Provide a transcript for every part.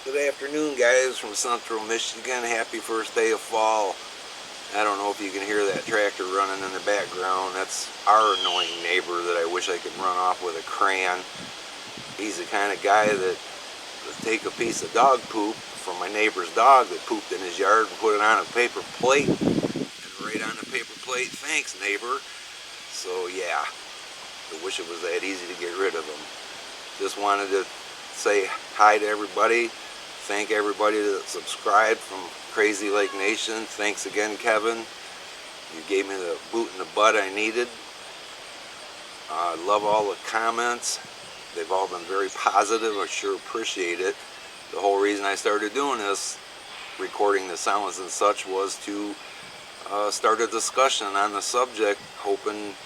Good afternoon, guys, from Central Michigan. Happy first day of fall. I don't know if you can hear that tractor running in the background. That's our annoying neighbor that I wish I could run off with a crayon. He's the kind of guy that would take a piece of dog poop from my neighbor's dog that pooped in his yard and put it on a paper plate. And right on the paper plate, "Thanks, neighbor." So yeah, I wish it was that easy to get rid of him. Just wanted to say hi to everybody. Thank everybody that subscribed from Crazy Lake Nation. Thanks again, Kevin. You gave me the boot in the butt I needed. I love all the comments. They've all been very positive. I sure appreciate it. The whole reason I started doing this, recording the sounds and such, was to start a discussion on the subject, hoping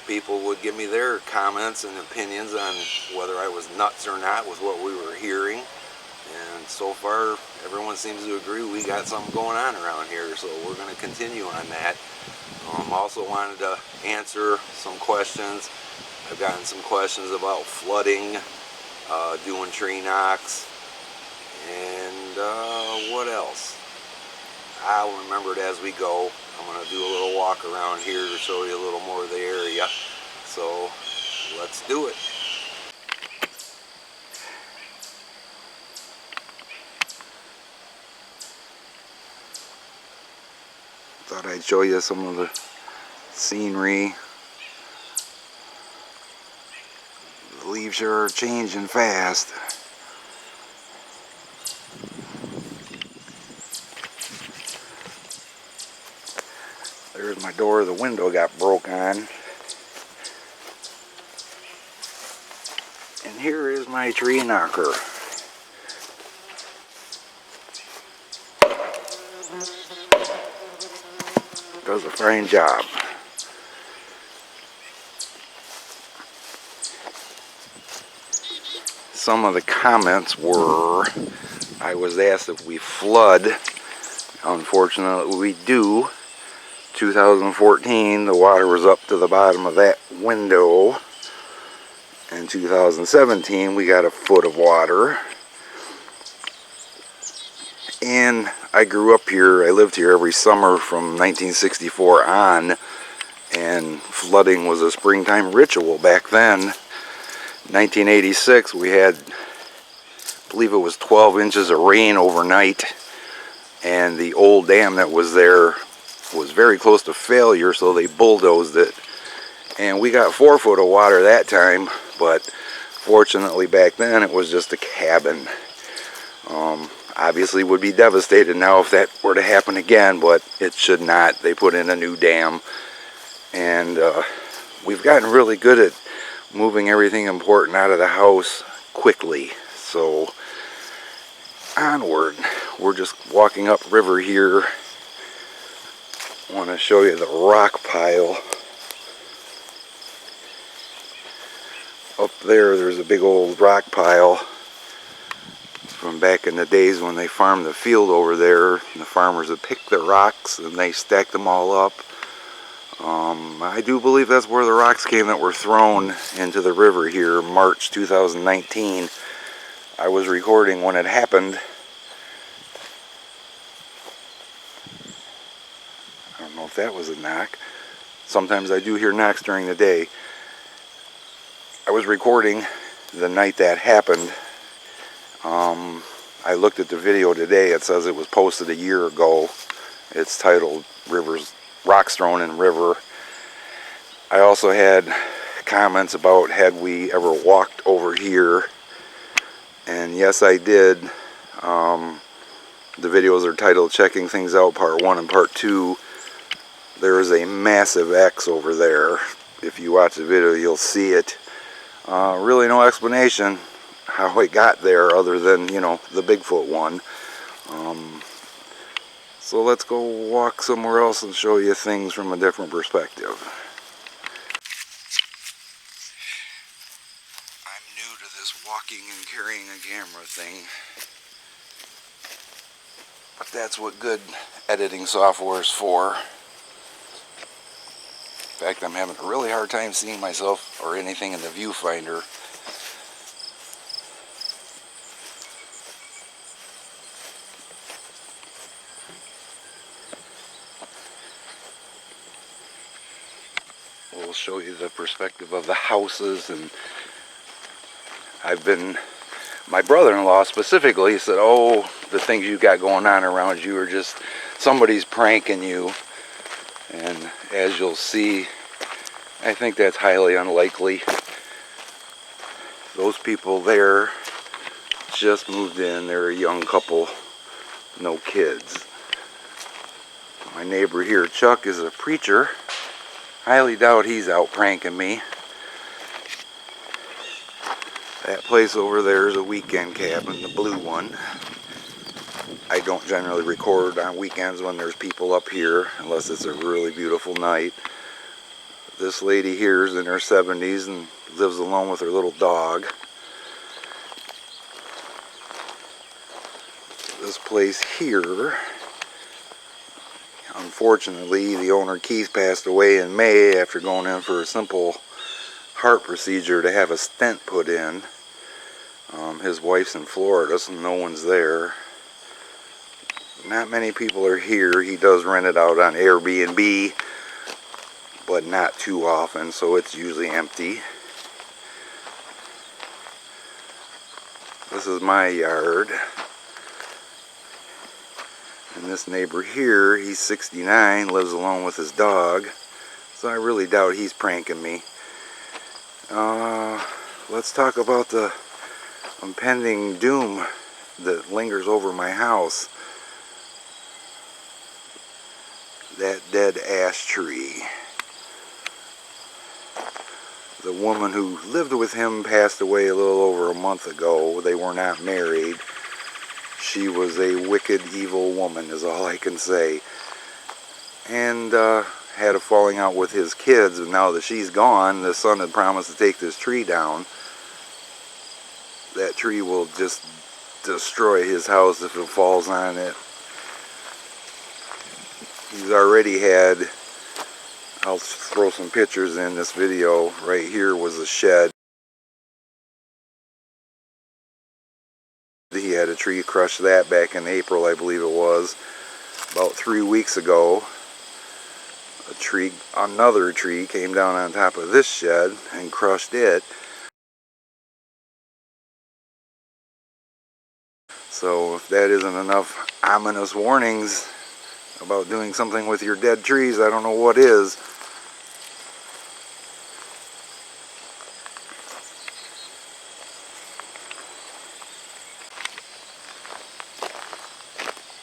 people would give me their comments and opinions on whether I was nuts or not with what we were hearing. And so far, everyone seems to agree we got something going on around here, so we're going to continue on that. Also wanted to answer some questions. I've gotten some questions about flooding, doing tree knocks, and what else? I'll remember it as we go. I'm going to do a little walk around here to show you a little more of the area. So let's do it. Thought I'd show you some of the scenery. The leaves sure are changing fast. There's my door. The window got broke on. And here is my tree knocker. Does a fine job. Some of the comments were, I was asked if we flood. Unfortunately, we do. 2014, the water was up to the bottom of that window. In 2017, we got a foot of water. And I grew up here. I lived here every summer from 1964 on. And flooding was a springtime ritual back then. 1986, we had, I believe it was 12 inches of rain overnight. And the old dam that was there was very close to failure, so they bulldozed it. And we got 4 foot of water that time, but fortunately back then it was just a cabin. Obviously would be devastated now if that were to happen again, but it should not. They put in a new dam, and we've gotten really good at moving everything important out of the house quickly. So onward. We're just walking up river here. I want to show you the rock pile. Up there's a big old rock pile from back in the days when they farmed the field over there. The farmers would pick the rocks and they stacked them all up. I do believe that's where the rocks came that were thrown into the river here, March 2019. I was recording when it happened. I don't know if that was a knock. Sometimes I do hear knocks during the day. I was recording the night that happened. I looked at the video today. It says it was posted a year ago. It's titled Rocks Thrown in River. I also had comments about had we ever walked over here. And yes, I did. The videos are titled Checking Things Out Part 1 and Part 2. There is a massive X over there. If you watch the video, you'll see it. Really no explanation how it got there other than, you know, the Bigfoot one. So let's go walk somewhere else and show you things from a different perspective. I'm new to this walking and carrying a camera thing, but that's what good editing software is for. In fact, I'm having a really hard time seeing myself or anything in the viewfinder. will show you the perspective of the houses. And my brother-in-law specifically said, oh, the things you got going on around you are just somebody's pranking you. And as you'll see, I think that's highly unlikely. Those people there just moved in. They're a young couple, no kids. My neighbor here, Chuck, is a preacher. Highly doubt he's out pranking me. That place over there is a weekend cabin, the blue one. I don't generally record on weekends when there's people up here, unless it's a really beautiful night. This lady here is in her 70s and lives alone with her little dog. This place here, unfortunately, the owner Keith passed away in May after going in for a simple heart procedure to have a stent put in. His wife's in Florida, so no one's there. Not many people are here. He does rent it out on Airbnb, but not too often, so it's usually empty. This is my yard. And this neighbor here, he's 69, lives alone with his dog, so I really doubt he's pranking me. Let's talk about the impending doom that lingers over my house. That dead ash tree. The woman who lived with him passed away a little over a month ago. They were not married. She was a wicked, evil woman, is all I can say. And had a falling out with his kids. And now that she's gone, the son had promised to take this tree down. That tree will just destroy his house if it falls on it. He's already had, I'll throw some pictures in this video. Right here was a shed. He had a tree crush that back in April, I believe it was. About 3 weeks ago, another tree came down on top of this shed and crushed it. So if that isn't enough ominous warnings about doing something with your dead trees, I don't know what is.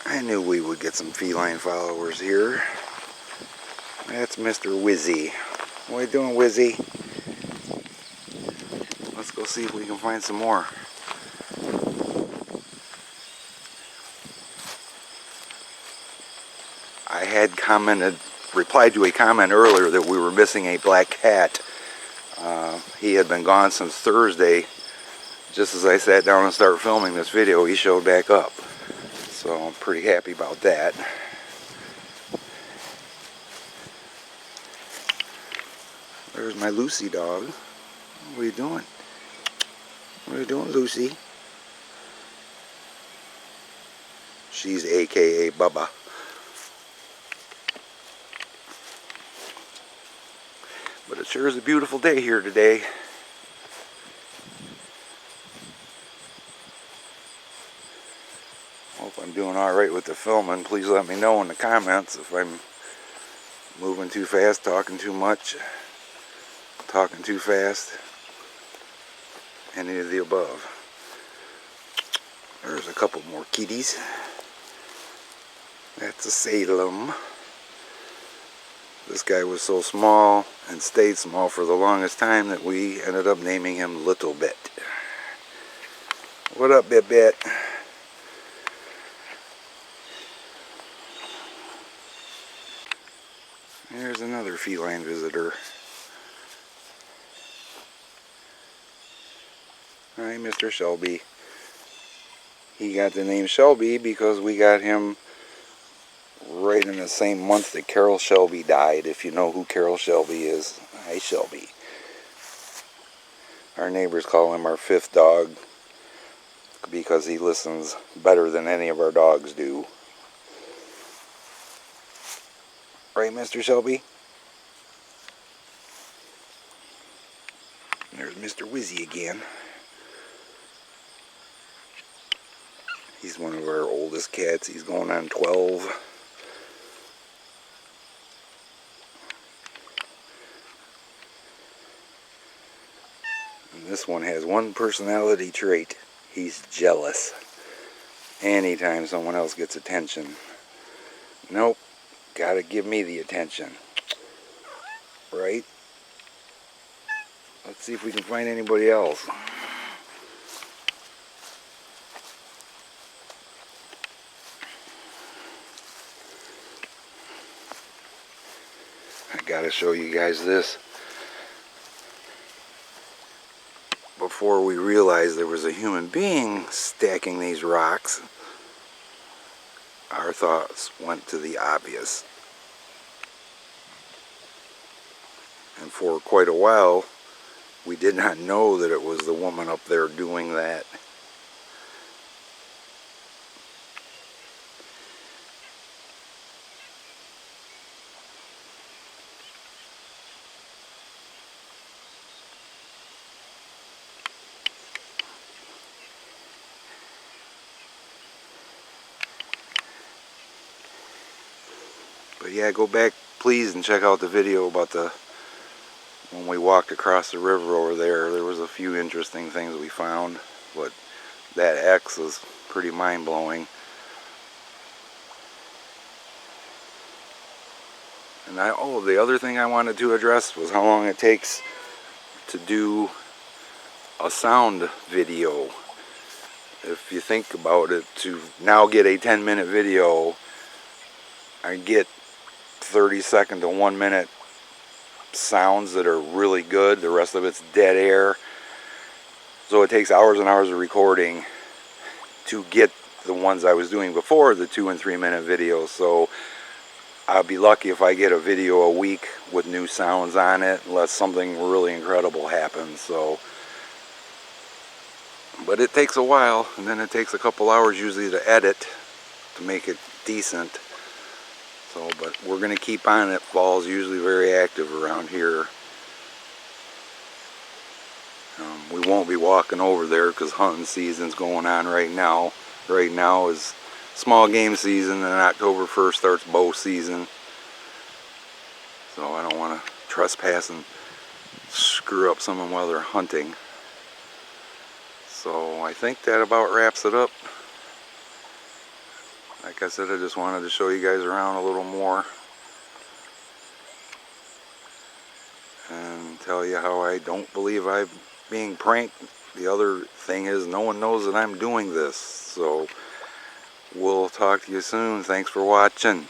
I knew we would get some feline followers here. That's Mr. Wizzy. What are you doing, Wizzy? Let's go see if we can find some more. I had replied to a comment earlier that we were missing a black cat. He had been gone since Thursday. Just as I sat down and started filming this video, he showed back up. So I'm pretty happy about that. There's my Lucy dog. What are you doing? What are you doing, Lucy? She's AKA Bubba. But it sure is a beautiful day here today. Hope I'm doing alright with the filming. Please let me know in the comments if I'm moving too fast, talking too much, talking too fast, any of the above. There's a couple more kitties. That's a Salem. This guy was so small and stayed small for the longest time that we ended up naming him Little Bit. What up, Bit Bit? There's another feline visitor. Hi, Mr. Shelby. He got the name Shelby because we got him right in the same month that Carol Shelby died, if you know who Carol Shelby is. Hi, Shelby. Our neighbors call him our fifth dog because he listens better than any of our dogs do. Right, Mr. Shelby? Mr. Wizzy again. He's one of our oldest cats. He's going on 12. And this one has one personality trait. He's jealous. Anytime someone else gets attention. Nope. Gotta give me the attention. Right? Let's see if we can find anybody else. I gotta show you guys this. Before we realized there was a human being stacking these rocks, our thoughts went to the obvious. And for quite a while, we did not know that it was the woman up there doing that. But yeah, go back please and check out the video about when we walked across the river over there. There was a few interesting things we found, but that X was pretty mind-blowing. And the other thing I wanted to address was how long it takes to do a sound video. If you think about it, to now get a 10-minute video, I get 30-second to 1 minute sounds that are really good. The rest of it's dead air. So it takes hours and hours of recording to get the ones I was doing before, the 2 and 3 minute videos. So I'll be lucky if I get a video a week with new sounds on it, unless something really incredible happens. So, but it takes a while, and then it takes a couple hours usually to edit to make it decent. So, but we're going to keep on it. Fall's usually very active around here. We won't be walking over there because hunting season's going on right now. Right now is small game season, and October 1st starts bow season. So I don't want to trespass and screw up someone while they're hunting. So I think that about wraps it up. Like I said, I just wanted to show you guys around a little more and tell you how I don't believe I'm being pranked. The other thing is, no one knows that I'm doing this. So we'll talk to you soon. Thanks for watching.